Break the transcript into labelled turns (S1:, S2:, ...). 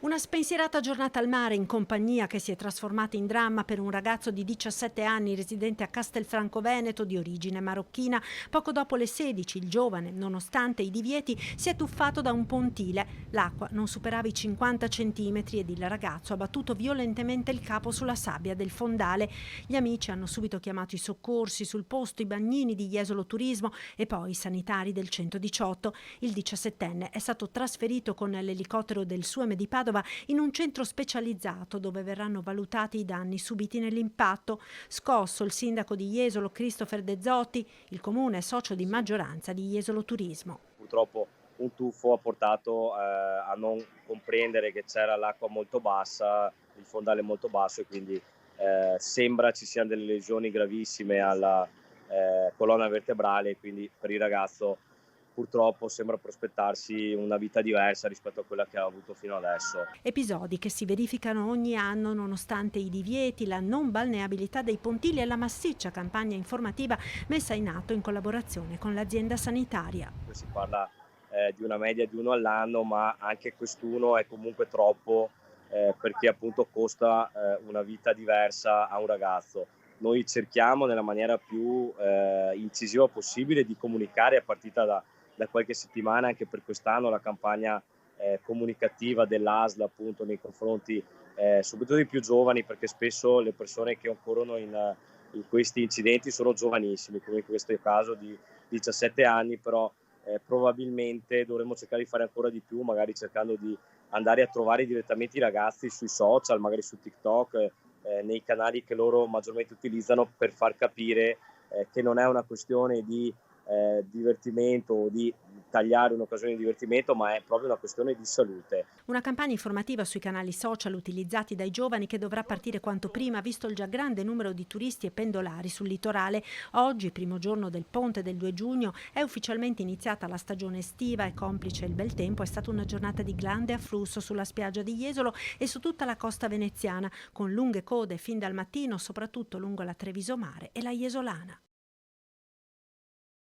S1: Una spensierata giornata al mare in compagnia che si è trasformata in dramma per un ragazzo di 17 anni residente a Castelfranco Veneto di origine marocchina. Poco dopo le 16 il giovane, nonostante i divieti, si è tuffato da un pontile. L'acqua non superava i 50 centimetri ed il ragazzo ha battuto violentemente il capo sulla sabbia del fondale. Gli amici hanno subito chiamato i soccorsi sul posto, i bagnini di Jesolo Turismo e poi i sanitari del 118. Il 17enne è stato trasferito con l'elicottero del SUEM di Padova in un centro specializzato dove verranno valutati i danni subiti nell'impatto. Scosso il sindaco di Jesolo Christopher De Zotti, il comune è socio di maggioranza di Jesolo Turismo.
S2: Purtroppo un tuffo ha portato a non comprendere che c'era l'acqua molto bassa, il fondale molto basso e quindi sembra ci siano delle lesioni gravissime alla colonna vertebrale, quindi per il ragazzo purtroppo sembra prospettarsi una vita diversa rispetto a quella che ha avuto fino adesso.
S1: Episodi che si verificano ogni anno nonostante i divieti, la non balneabilità dei pontili e la massiccia campagna informativa messa in atto in collaborazione con l'azienda sanitaria.
S2: Si parla di una media di uno all'anno, ma anche quest'uno è comunque troppo perché appunto costa una vita diversa a un ragazzo. Noi cerchiamo nella maniera più incisiva possibile di comunicare, è partita da qualche settimana anche per quest'anno la campagna comunicativa dell'ASL appunto nei confronti soprattutto dei più giovani, perché spesso le persone che occorrono in questi incidenti sono giovanissimi, come in questo caso di 17 anni, però probabilmente dovremmo cercare di fare ancora di più, magari cercando di andare a trovare direttamente i ragazzi sui social, magari su TikTok, nei canali che loro maggiormente utilizzano, per far capire che non è una questione di divertimento o di tagliare un'occasione di divertimento, ma è proprio una questione di salute.
S1: Una campagna informativa sui canali social utilizzati dai giovani che dovrà partire quanto prima, visto il già grande numero di turisti e pendolari sul litorale. Oggi, primo giorno del ponte del 2 giugno, è ufficialmente iniziata la stagione estiva e complice il bel tempo è stata una giornata di grande afflusso sulla spiaggia di Jesolo e su tutta la costa veneziana, con lunghe code fin dal mattino, soprattutto lungo la Treviso Mare e la Jesolana.